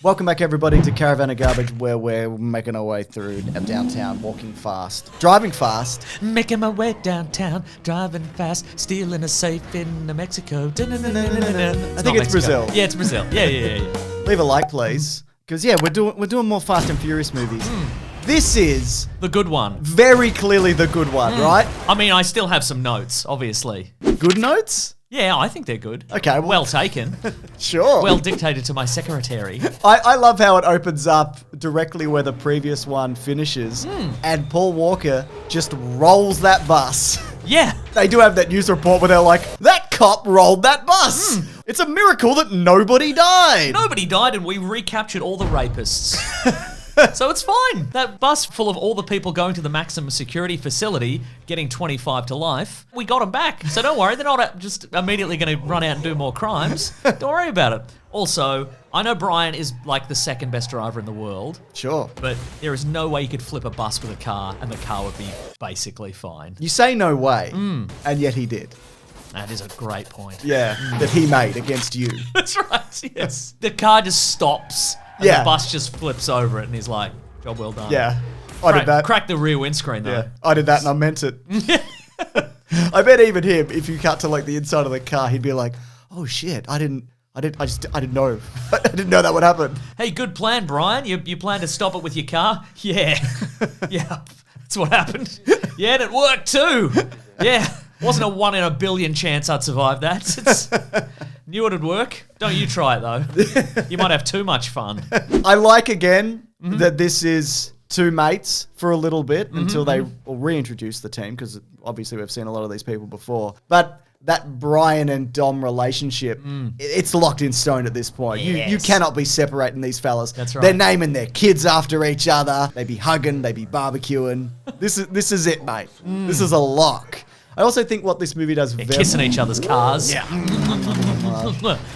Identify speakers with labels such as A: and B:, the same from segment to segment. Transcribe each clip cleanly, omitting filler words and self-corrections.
A: Welcome back, everybody, to Caravan of Garbage, where we're making our way through downtown, walking fast, driving fast.
B: Making my way downtown, driving fast, stealing a safe in Mexico. I
A: think it's Brazil.
B: Yeah, it's Brazil. Yeah.
A: Leave a like, please, because we're doing more Fast and Furious movies. This is
B: The good one.
A: very clearly the good one, right?
B: I mean, I still have some notes, obviously.
A: Good notes?
B: Yeah, I think they're good.
A: Okay,
B: well taken.
A: Sure.
B: Well dictated to my secretary.
A: I love how it opens up directly where the previous one finishes, and Paul Walker just rolls that bus.
B: Yeah.
A: They do have that news report where they're like, that cop rolled that bus. It's a miracle that nobody died.
B: Nobody died and we recaptured all the rapists. So it's fine. That bus full of all the people going to the maximum security facility, getting 25 to life, we got them back. So don't worry, they're not just immediately going to run out and do more crimes. Don't worry about it. Also, I know Brian is like the second best driver in the world.
A: Sure.
B: But there is no way you could flip a bus with a car and the car would be basically fine.
A: You say no way, and yet he did.
B: That is a great point.
A: Yeah, that he made against you.
B: That's right, yes. The car just stops and the bus just flips over it and he's like, job well done.
A: Yeah, I did that.
B: Crack the rear windscreen though.
A: Yeah, I did that and I meant it. I bet even him, if you cut to like the inside of the car, he'd be like, oh shit, I didn't know. I didn't know that would happen.
B: Hey, good plan, Brian. You plan to stop it with your car? Yeah. Yeah, that's what happened. Yeah, and it worked too. Yeah. Wasn't a 1 in a billion chance I'd survive that. Knew it'd work. Don't you try it, though. You might have too much fun.
A: I like, again, that this is two mates for a little bit until they will reintroduce the team, because obviously we've seen a lot of these people before. But that Brian and Dom relationship, it's locked in stone at this point.
B: Yes.
A: You cannot be separating these fellas.
B: That's right.
A: They're naming their kids after each other. They be hugging, they be barbecuing. This is it, mate. This is a lock. I also think what this movie does very
B: Kissing each other's cars.
A: Yeah.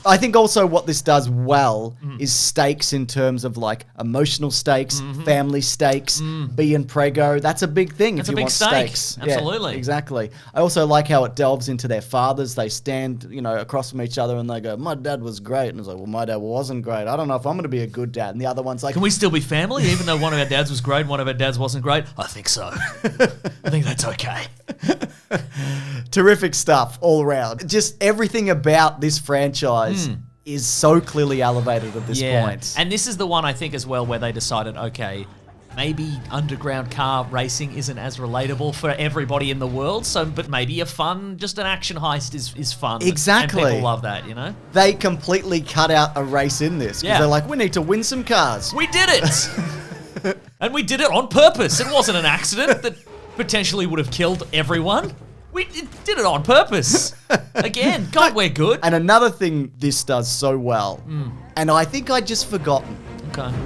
A: I think also what this does well is stakes in terms of like emotional stakes, family stakes, being prego. That's a big thing
B: That's
A: if
B: a
A: you
B: big
A: want
B: stake.
A: stakes.
B: Absolutely.
A: Yeah, exactly. I also like how it delves into their fathers. They stand, across from each other and they go, my dad was great. And it's like, well, my dad wasn't great. I don't know if I'm going to be a good dad. And the other one's like,
B: can we still be family even though one of our dads was great and one of our dads wasn't great? I think so. I think that's okay.
A: Terrific stuff all around. Just everything about this franchise is so clearly elevated at this point.
B: And this is the one I think as well where they decided, okay, maybe underground car racing isn't as relatable for everybody in the world, but maybe just an action heist is fun.
A: Exactly.
B: And people love that,
A: They completely cut out a race in this because they're like, we need to win some cars.
B: We did it! And we did it on purpose. It wasn't an accident that potentially would have killed everyone. We did it on purpose. Again, God, we're good.
A: And another thing this does so well, and I think I'd just forgotten,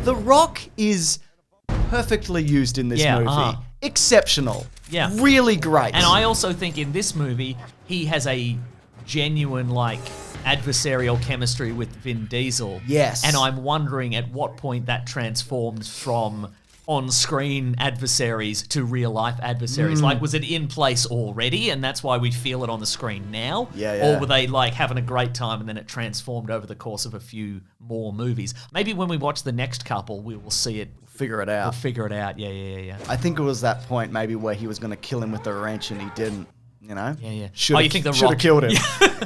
A: The Rock is perfectly used in this movie. Exceptional.
B: Yeah.
A: Really great.
B: And I also think in this movie, he has a genuine, adversarial chemistry with Vin Diesel.
A: Yes.
B: And I'm wondering at what point that transformed from on-screen adversaries to real-life adversaries. Was it in place already, and that's why we feel it on the screen now?
A: Yeah.
B: Or were they, having a great time, and then it transformed over the course of a few more movies? Maybe when we watch the next couple, we will see it.
A: Figure it out.
B: We'll figure it out, yeah.
A: I think it was that point maybe where he was going to kill him with the wrench, and he didn't.
B: Yeah.
A: You think The Rock should have killed him?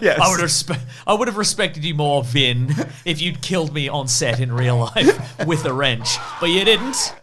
B: Yes. I would have respected you more, Vin, if you'd killed me on set in real life with a wrench, but you didn't.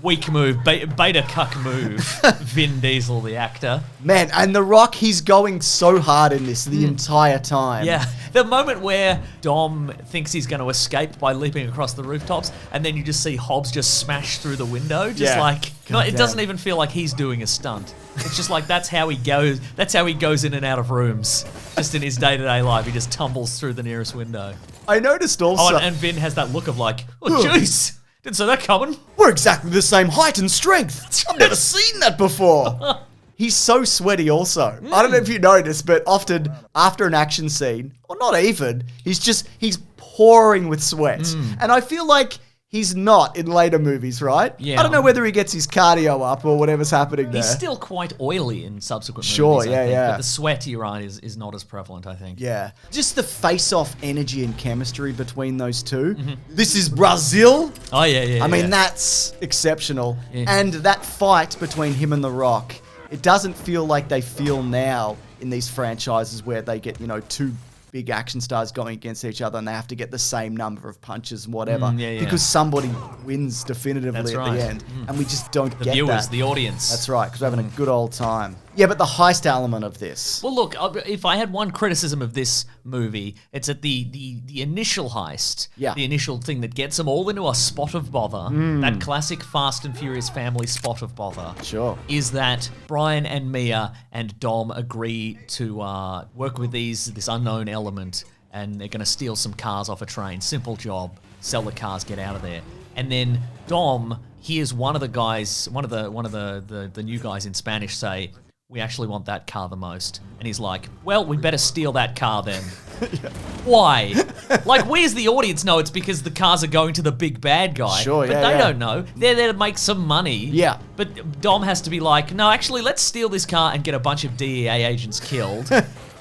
B: Weak move, beta cuck move. Vin Diesel, the actor.
A: Man, and The Rock, he's going so hard in this the entire time.
B: Yeah, the moment where Dom thinks he's going to escape by leaping across the rooftops, and then you just see Hobbs just smash through the window, it doesn't even feel like he's doing a stunt. It's just that's how he goes. That's how he goes in and out of rooms. Just in his day-to-day life, he just tumbles through the nearest window.
A: I noticed also...
B: Oh, and Vin has that look of oh, jeez, didn't see that coming.
A: We're exactly the same height and strength. I've never seen that before. He's so sweaty also. I don't know if you noticed, but often after an action scene, or not even, he's pouring with sweat. And I feel like he's not in later movies, right?
B: Yeah.
A: I don't know whether he gets his cardio up or whatever's happening there.
B: He's still quite oily in subsequent
A: Sure,
B: movies, I
A: yeah,
B: think.
A: yeah.
B: But the sweat, you're right, is not as prevalent, I think.
A: Yeah. Just the face-off energy and chemistry between those two. This is Brazil.
B: Oh, yeah.
A: I mean, that's exceptional.
B: Yeah.
A: And that fight between him and The Rock, it doesn't feel like they feel now in these franchises where they get, two big action stars going against each other and they have to get the same number of punches and whatever.
B: Yeah.
A: Because somebody wins definitively at the end. And we just don't get
B: Viewers,
A: that.
B: the audience.
A: That's right, because we're having a good old time. Yeah, but the heist element of this.
B: Well, look, if I had one criticism of this movie, it's at the initial heist, the initial thing that gets them all into a spot of bother, that classic Fast and Furious family spot of bother, is that Brian and Mia and Dom agree to work with this unknown element, and they're going to steal some cars off a train. Simple job. Sell the cars, get out of there. And then Dom hears one of the guys, one of the new guys in Spanish say, "We actually want that car the most." And he's like, "Well, we better steal that car then." Why? Like, we as the audience know it's because the cars are going to the big bad guy.
A: Sure,
B: but they don't know. They're there to make some money.
A: Yeah.
B: But Dom has to be like, "No, actually, let's steal this car and get a bunch of DEA agents killed."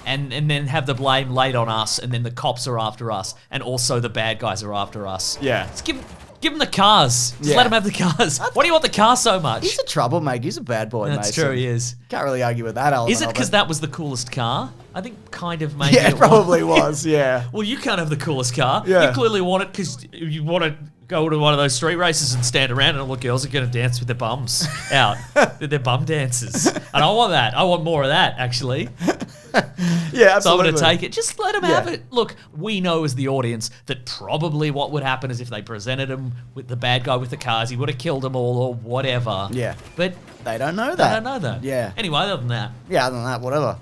B: And then have the blame laid on us, and then the cops are after us, and also the bad guys are after us.
A: Yeah.
B: Just give them the cars. Just let them have the cars. Why do you want the car so much?
A: He's a troublemaker. He's a bad boy,
B: That's
A: Mason.
B: true, he is.
A: Can't really argue with that element.
B: Is it because that was the coolest car? I think kind of maybe.
A: Yeah, it probably was, yeah.
B: Well, you can't have the coolest car.
A: Yeah.
B: You clearly want it because you want to go to one of those street races and stand around and all the girls are going to dance with their bums out. With their bum dances. And I want that. I want more of that, actually.
A: Yeah, absolutely.
B: So I'm going to take it. Just let them have it. Look, we know as the audience that probably what would happen is if they presented him with the bad guy with the cars, he would have killed them all or whatever.
A: Yeah.
B: But
A: they don't know that.
B: They don't know that.
A: Yeah.
B: Anyway, other than that.
A: Yeah, other than that, whatever.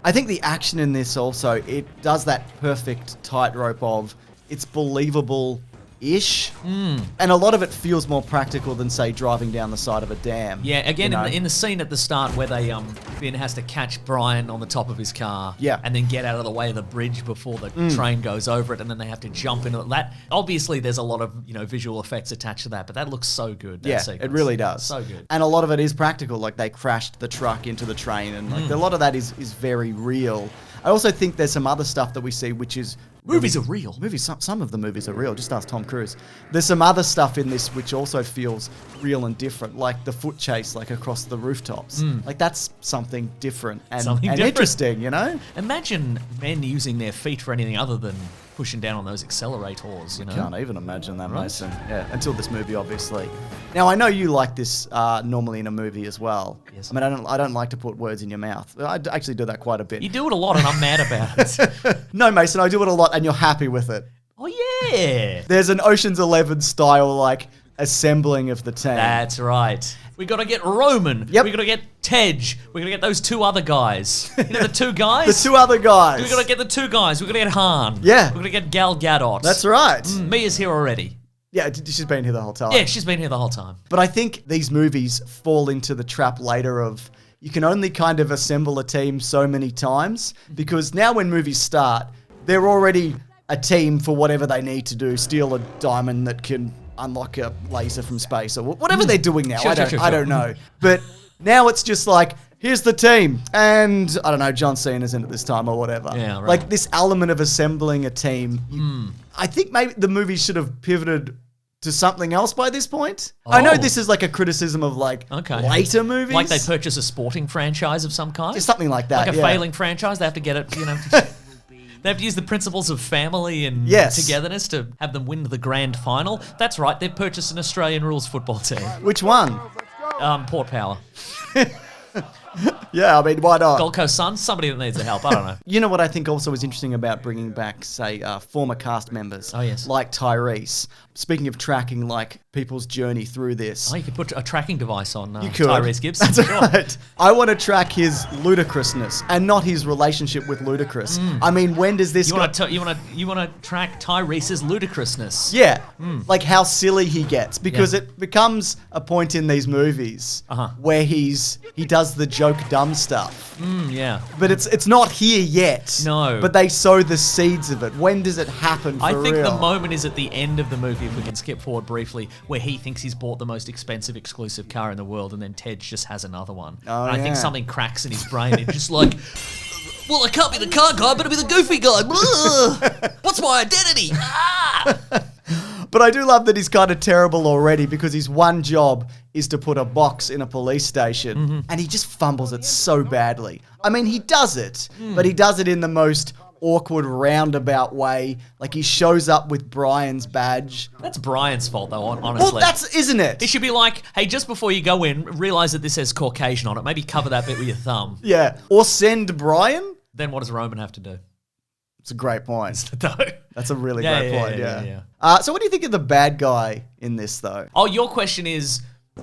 A: I think the action in this also, it does that perfect tightrope of it's believable ish, and a lot of it feels more practical than, say, driving down the side of a dam.
B: Yeah, again, in the scene at the start where they Ben has to catch Brian on the top of his car, and then get out of the way of the bridge before the train goes over it, and then they have to jump into that. Obviously, there's a lot of visual effects attached to that, but that looks so good. That sequence.
A: It really does.
B: So good,
A: and a lot of it is practical. Like they crashed the truck into the train, and like a lot of that is very real. I also think there's some other stuff that we see which is
B: movies are real.
A: Some of the movies are real. Just ask Tom Cruise. There's some other stuff in this which also feels real and different, like the foot chase, like across the rooftops. Like that's something different and interesting,
B: Imagine men using their feet for anything other than pushing down on those accelerators.
A: Can't even imagine that, Mason. Yeah, until this movie, obviously. Now I know you like this normally in a movie as well.
B: Yes.
A: I mean, I don't like to put words in your mouth. I actually do that quite a bit.
B: You do it a lot, and I'm mad about it.
A: No, Mason, I do it a lot, and you're happy with it.
B: Oh yeah.
A: There's an Ocean's 11 style like assembling of the team.
B: That's right. We got to get Roman.
A: Yep.
B: We got to get Tej. We got to get those two other guys. The two guys.
A: The two other guys.
B: We got to get the two guys. We got to get Han.
A: Yeah.
B: We got to get Gal Gadot.
A: That's right.
B: Mia's here already.
A: Yeah, she's been here the whole time.
B: Yeah, she's been here the whole time.
A: But I think these movies fall into the trap later of you can only kind of assemble a team so many times because now when movies start, they're already a team for whatever they need to do. Steal a diamond that can unlock a laser from space or whatever they're doing now.
B: Sure.
A: I don't know. But now it's just like, here's the team. And I don't know, John Cena's in it this time or whatever.
B: Yeah, right.
A: Like this element of assembling a team. I think maybe the movie should have pivoted to something else by this point. I know this is like a criticism of like later movies.
B: Like they purchase a sporting franchise of some kind?
A: Just something like that,
B: Like a failing franchise, they have to get it, They have to use the principles of family and togetherness to have them win the grand final. That's right, they've purchased an Australian rules football team.
A: Which one?
B: Port Power.
A: Yeah, I mean, why not?
B: Gold Coast Suns, somebody that needs the help, I don't know.
A: You know what I think also is interesting about bringing back, say, former cast members?
B: Oh, yes.
A: Like Tyrese. Speaking of tracking, like, people's journey through this.
B: Oh, you could put a tracking device on
A: You could.
B: Tyrese Gibson.
A: That's right. I want to track his ludicrousness and not his relationship with Ludacris. I mean, when does this...
B: You want to track Tyrese's ludicrousness.
A: Yeah, like how silly he gets because it becomes a point in these movies where he does the joke dumb stuff.
B: Yeah.
A: But it's not here yet.
B: No.
A: But they sow the seeds of it. When does it happen for
B: I think
A: real?
B: the moment is at the end of the movie, if we can skip forward briefly, where he thinks he's bought the most expensive exclusive car in the world, and then Tej just has another one.
A: Oh,
B: and I think
A: yeah.
B: something cracks in his brain. It's just like, well, I can't be the car guy, I better be the goofy guy. Ugh. What's my identity? Ah!
A: But I do love that he's kind of terrible already because his one job is to put a box in a police station and he just fumbles it so badly. I mean, he does it, but he does it in the most awkward roundabout way. Like he shows up with Brian's badge.
B: That's Brian's fault, though, honestly.
A: Well, isn't it?
B: It should be like, hey, just before you go in, realize that this says Caucasian on it. Maybe cover that bit with your thumb.
A: Yeah. Or send Brian.
B: Then what does Roman have to do?
A: It's a great point.
B: No.
A: That's a really great point,
B: yeah.
A: So what do you think of the bad guy in this, though?
B: Oh, your question is,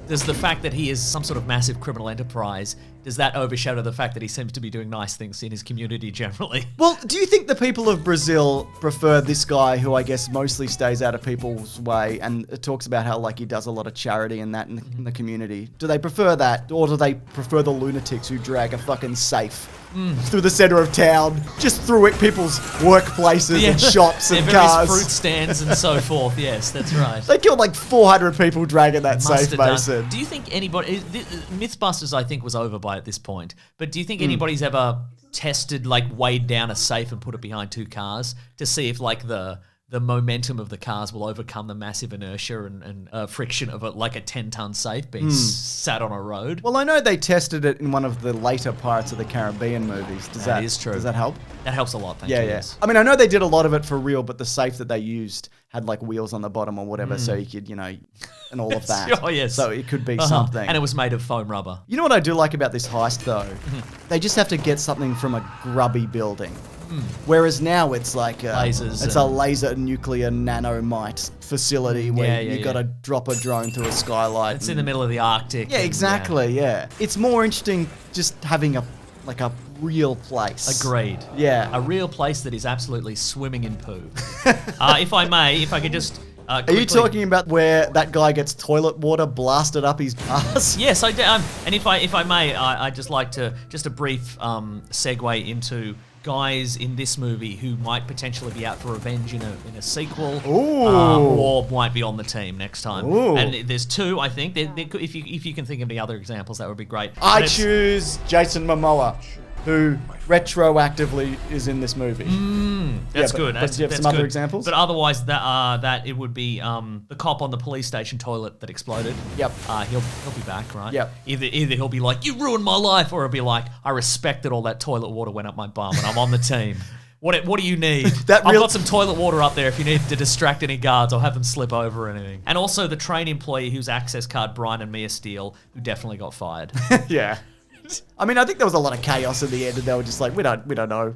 B: does the fact that he is some sort of massive criminal enterprise, does that overshadow the fact that he seems to be doing nice things in his community generally?
A: Well, do you think the people of Brazil prefer this guy who I guess mostly stays out of people's way and it talks about how like he does a lot of charity and that in the community? Do they prefer that, or do they prefer the lunatics who drag a fucking safe through the center of town, just through it people's workplaces and shops and cars?
B: Fruit stands and so forth. Yes, that's right.
A: They killed like 400 people dragging that
B: Must
A: safe,
B: have done.
A: Mason.
B: Do you think anybody... Mythbusters, I think, was over by at this point. But do you think anybody's ever tested, like, weighed down a safe and put it behind two cars to see if, like, the momentum of the cars will overcome the massive inertia and friction of like a 10-ton safe being sat on a road?
A: Well, I know they tested it in one of the later Pirates of the Caribbean movies.
B: That is true.
A: Does that help?
B: That helps a lot, thank you. Yes.
A: I mean, I know they did a lot of it for real, but the safe that they used had like wheels on the bottom or whatever, so you could, and all of that.
B: Oh, yes.
A: So it could be something.
B: And it was made of foam rubber.
A: You know what I do like about this heist, though? They just have to get something from a grubby building. Whereas now it's like
B: lasers.
A: It's a laser nuclear nanomite facility where you got to drop a drone through a skylight.
B: It's in the middle of the Arctic.
A: Yeah, exactly. Yeah, it's more interesting just having a real place.
B: Agreed.
A: Yeah,
B: a real place that is absolutely swimming in poo. If I could just.
A: Are you talking about where that guy gets toilet water blasted up his ass?
B: Yes, I do. And if I may, I'd just like to just a brief segue into guys in this movie who might potentially be out for revenge in a sequel, or might be on the team next time.
A: Ooh.
B: And there's two, I think. If you can think of any other examples, that would be great.
A: I choose Jason Momoa, who retroactively is in this movie.
B: That's
A: but
B: good.
A: do
B: That's,
A: you have
B: that's
A: some other
B: good.
A: examples?
B: But otherwise, that it would be the cop on the police station toilet that exploded.
A: Yep.
B: He'll be back, right?
A: Yep.
B: Either he'll be like, "You ruined my life," or he'll be like, "I respect that all that toilet water went up my bum, and I'm on the team." What do you need? I've got some toilet water up there if you need to distract any guards. I'll have them slip over or anything. And also the train employee whose access card Brian and Mia steal, who definitely got fired.
A: Yeah. I mean, I think there was a lot of chaos in the end, and they were just like, we don't know.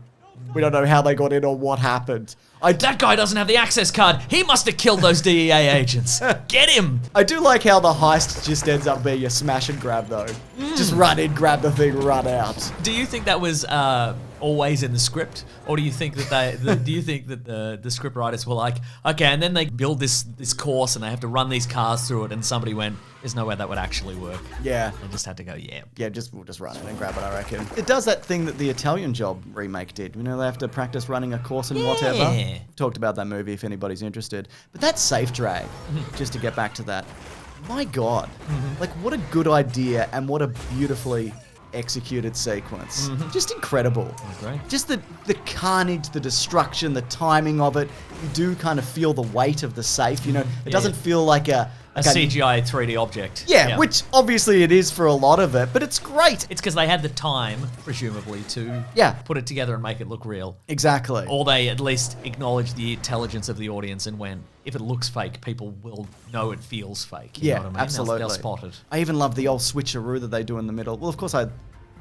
A: We don't know how they got in or what happened.
B: That guy doesn't have the access card. He must have killed those DEA agents. Get him.
A: I do like how the heist just ends up being a smash and grab, though. Just run in, grab the thing, run out.
B: Do you think that was always in the script, or do you think that the script writers were like, okay, and then they build this course and they have to run these cars through it, and somebody went, there's no way that would actually work.
A: Yeah.
B: They just had to go, yeah.
A: Yeah, we'll just run it and grab it, I reckon. It does that thing that the Italian Job remake did. You know, they have to practice running a course and whatever. Talked about that movie if anybody's interested. But that safe drag, just to get back to that, my God, like what a good idea and what a beautifully executed sequence. Just incredible.
B: Great.
A: Just the carnage, the destruction, the timing of it. You do kind of feel the weight of the safe, you know. It doesn't feel like a
B: CGI 3D object.
A: Yeah, which obviously it is for a lot of it, but it's great.
B: It's because they had the time, presumably, to put it together and make it look real.
A: Exactly.
B: Or they at least acknowledge the intelligence of the audience and went, if it looks fake, people will know it feels fake. You know what I mean?
A: Absolutely.
B: They'll spot it.
A: I even love the old switcheroo that they do in the middle. Well, of course, I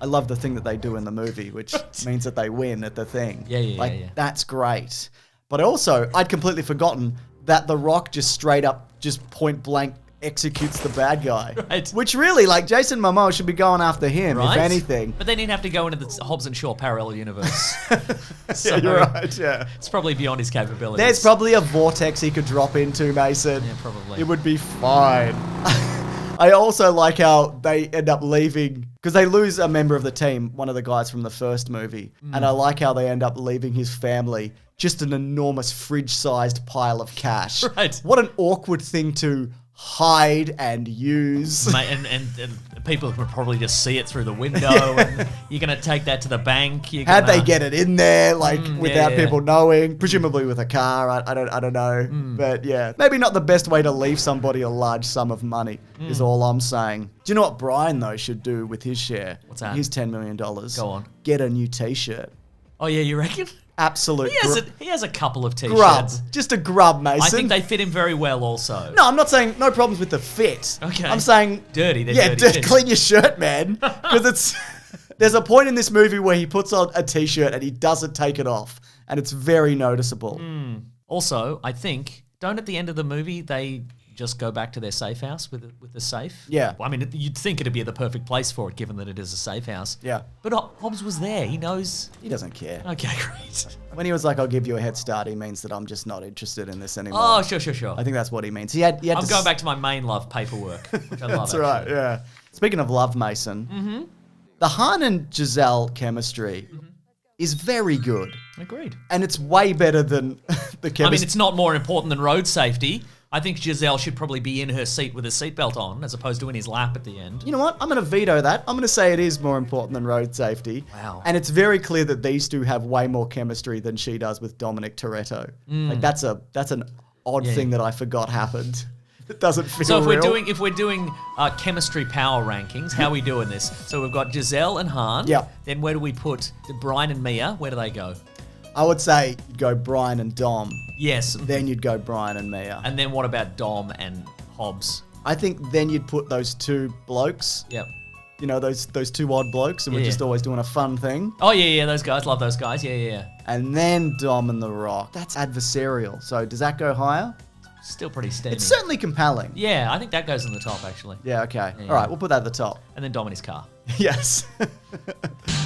A: love the thing that they do in the movie, which means that they win at the thing.
B: Yeah.
A: That's great. But also, I'd completely forgotten that The Rock just straight up, just point blank executes the bad guy.
B: Right.
A: Which really, like, Jason Momoa should be going after him, if anything.
B: But then he'd have to go into the Hobbs and Shaw parallel universe.
A: Yeah, you're right, yeah.
B: It's probably beyond his capabilities.
A: There's probably a vortex he could drop into, Mason.
B: Yeah, probably.
A: It would be fine. I also like how they end up leaving Because they lose a member of the team, one of the guys from the first movie. And I like how they end up leaving his family just an enormous fridge-sized pile of cash.
B: Right.
A: What an awkward thing to hide and use.
B: Mate, and people can probably just see it through the window, and you're going to take that to the bank.
A: How'd they get it in there, like, without
B: yeah.
A: people knowing? Presumably with a car, I don't know. But yeah, maybe not the best way to leave somebody a large sum of money, is all I'm saying. Do you know what Brian, though, should do with his share?
B: What's that?
A: His $10 million. Go
B: on.
A: Get a new t-shirt.
B: Oh, yeah, you reckon?
A: Absolute
B: He has a couple of
A: grub.
B: t-shirts.
A: Just a grub, Mason.
B: I think they fit him very well also.
A: No, I'm not saying no problems with the fit.
B: Okay.
A: I'm saying...
B: Dirty. They're dirty fits.
A: Clean your shirt, man. Because it's... There's a point in this movie where he puts on a t-shirt and he doesn't take it off. And it's very noticeable.
B: Also, I think, don't at the end of the movie they just go back to their safe house with the safe?
A: Yeah.
B: I mean, you'd think it'd be the perfect place for it, given that it is a safe house.
A: Yeah.
B: But Hobbs was there. He knows.
A: He doesn't care.
B: Okay, great.
A: When he was like, I'll give you a head start, he means that I'm just not interested in this anymore.
B: Oh, sure.
A: I think that's what he means. He had
B: I'm going back to my main love, paperwork, which I love.
A: That's right, yeah. Speaking of love, Mason, the Han and Giselle chemistry is very good.
B: Agreed.
A: And it's way better than the chemistry.
B: I mean, it's not more important than road safety. I think Giselle should probably be in her seat with a seatbelt on, as opposed to in his lap at the end.
A: You know what? I'm going to veto that. I'm going to say it is more important than road safety.
B: Wow.
A: And it's very clear that these two have way more chemistry than she does with Dominic Toretto. Like that's an odd thing that I forgot happened. It doesn't feel
B: So
A: real.
B: if we're doing chemistry power rankings, how are we doing this? So we've got Giselle and Han.
A: Yeah.
B: Then where do we put Brian and Mia? Where do they go?
A: I would say you'd go Brian and Dom.
B: Yes.
A: Then you'd go Brian and Mia.
B: And then what about Dom and Hobbs?
A: I think then you'd put those two blokes.
B: Yep.
A: You know, those two odd blokes, and we're just always doing a fun thing.
B: Oh, yeah, those guys. Love those guys. Yeah.
A: And then Dom and The Rock. That's adversarial. So does that go higher?
B: Still pretty steady.
A: It's certainly compelling.
B: Yeah, I think that goes in the top, actually.
A: Yeah, okay. All right, we'll put that at the top.
B: And then Dom in his car.
A: Yes.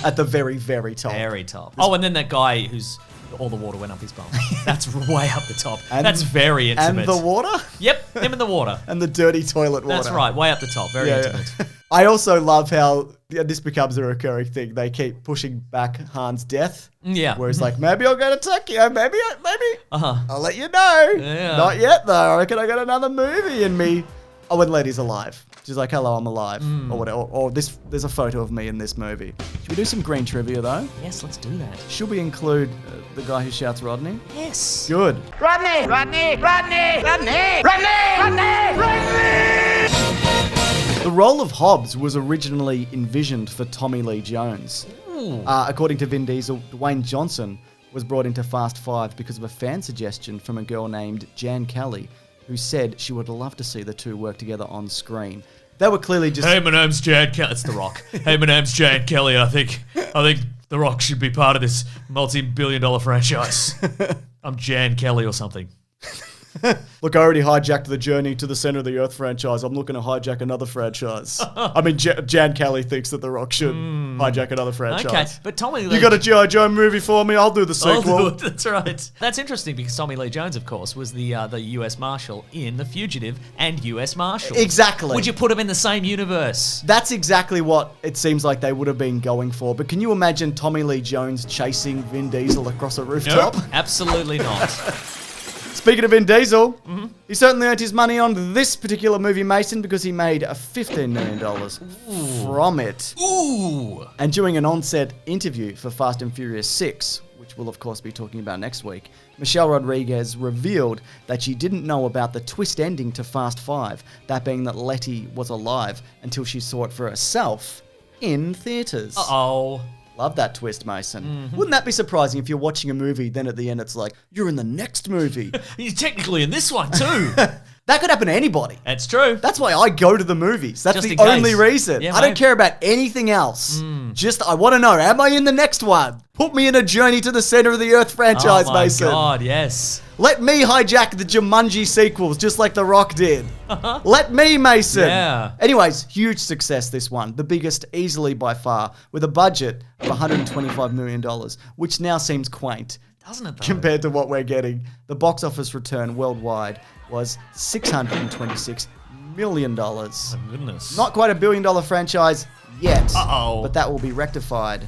A: At the very, very top.
B: Very top. Oh, and then that guy who's... all the water went up his bum. That's way up the top.
A: And,
B: that's very intimate.
A: And the water?
B: Yep, him in the water.
A: And the dirty toilet water.
B: That's right, way up the top. Very intimate.
A: Yeah. I also love how this becomes a recurring thing. They keep pushing back Han's death.
B: Yeah.
A: Where he's like, maybe I'll go to Tokyo. Maybe I'll let you know.
B: Yeah.
A: Not yet, though. I reckon I got another movie in me. Oh, when Letty's alive. She's like, hello, I'm alive. Or whatever. Or there's a photo of me in this movie. Should we do some green trivia, though?
B: Yes, let's do that.
A: Should we include the guy who shouts Rodney?
B: Yes.
A: Good.
C: Rodney! Rodney! Rodney! Rodney! Rodney! Rodney! Rodney!
A: The role of Hobbs was originally envisioned for Tommy Lee Jones. According to Vin Diesel, Dwayne Johnson was brought into Fast Five because of a fan suggestion from a girl named Jan Kelly, who said she would love to see the two work together on screen. They were clearly just...
B: Hey, my name's Jan Kelly. It's The Rock. Hey, my name's Jan Kelly. I think The Rock should be part of this multi-billion-dollar franchise. I'm Jan Kelly or something.
A: Look, I already hijacked the Journey to the Center of the Earth franchise. I'm looking to hijack another franchise. I mean, Jan Kelly thinks that The Rock should hijack another franchise.
B: Okay, but Tommy Lee...
A: You got a G.I. Joe movie for me? I'll do the sequel.
B: That's right. That's interesting because Tommy Lee Jones, of course, was the U.S. Marshal in The Fugitive and U.S. Marshal.
A: Exactly.
B: Would you put him in the same universe?
A: That's exactly what it seems like they would have been going for. But can you imagine Tommy Lee Jones chasing Vin Diesel across a rooftop?
B: Nope, absolutely not.
A: Speaking of Vin Diesel, he certainly earned his money on this particular movie, Mason, because he made $15 million from it.
B: Ooh!
A: And during an on-set interview for Fast and Furious 6, which we'll of course be talking about next week, Michelle Rodriguez revealed that she didn't know about the twist ending to Fast 5, that being that Letty was alive until she saw it for herself in theaters.
B: Uh-oh.
A: Love that twist, Mason. Wouldn't that be surprising if you're watching a movie, then at the end it's like, you're in the next movie?
B: You're technically in this one too.
A: That could happen to anybody.
B: That's true.
A: That's why I go to the movies. That's
B: Just
A: the
B: in case.
A: only reason.
B: Yeah,
A: I don't
B: mate.
A: care about anything else. Just, I want to know, am I in the next one? Put me in a Journey to the Center of the Earth franchise,
B: oh my
A: Mason.
B: God, yes.
A: Let me hijack the Jumanji sequels, just like The Rock did. Let me, Mason.
B: Yeah.
A: Anyways, huge success, this one. The biggest easily by far, with a budget of $125 million, which now seems quaint.
B: Doesn't it though?
A: Compared to what we're getting. The box office return worldwide was $626 million.
B: Oh, goodness.
A: Not quite $1 billion franchise yet.
B: Uh-oh.
A: But that will be rectified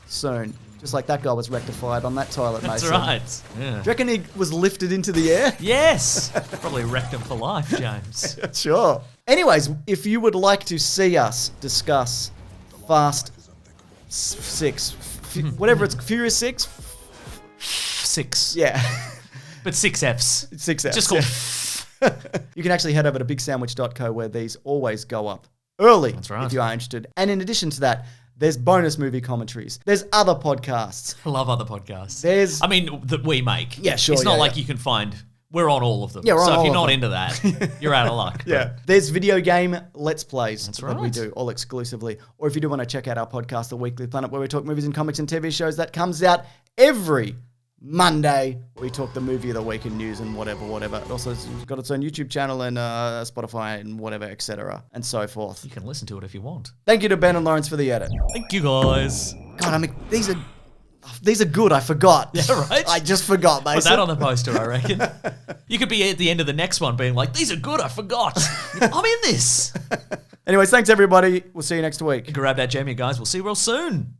A: soon. Just like that guy was rectified on that toilet,
B: That's
A: Mason.
B: right. Yeah.
A: Do you reckon he was lifted into the air?
B: Yes. Probably wrecked him for life, James.
A: Sure. Anyways, if you would like to see us discuss Fast 6, whatever it's, Furious 6?
B: 6.
A: Yeah.
B: But 6 Fs.
A: 6 Fs.
B: Just called
A: You can actually head over to bigsandwich.co where these always go up early.
B: That's right.
A: If you are interested. And in addition to that, there's bonus movie commentaries. There's other podcasts.
B: I love other podcasts.
A: There's...
B: I mean, that we make.
A: Yeah, sure,
B: It's not
A: yeah,
B: like
A: yeah.
B: you can find... We're on all of them.
A: Yeah, we're on
B: so
A: all
B: if you're
A: of
B: not
A: them.
B: into that, you're out of luck.
A: Yeah. There's video game Let's Plays
B: That's
A: that we
B: right.
A: do, all exclusively. Or if you do want to check out our podcast, The Weekly Planet, where we talk movies and comics and TV shows, that comes out every Monday. We talk the movie of the week and news and whatever. It also has got its own YouTube channel and Spotify and whatever, etc. and so forth.
B: You can listen to it if you want.
A: Thank you to Ben and Lawrence for the edit.
B: Thank you, guys.
A: God, I mean, these are good. I forgot.
B: Yeah, right?
A: I just forgot, Mason.
B: Put that on the poster, I reckon. You could be at the end of the next one being like, these are good, I forgot. I'm in this.
A: Anyways, thanks everybody. We'll see you next week.
B: Grab that jam, you guys. We'll see you real soon.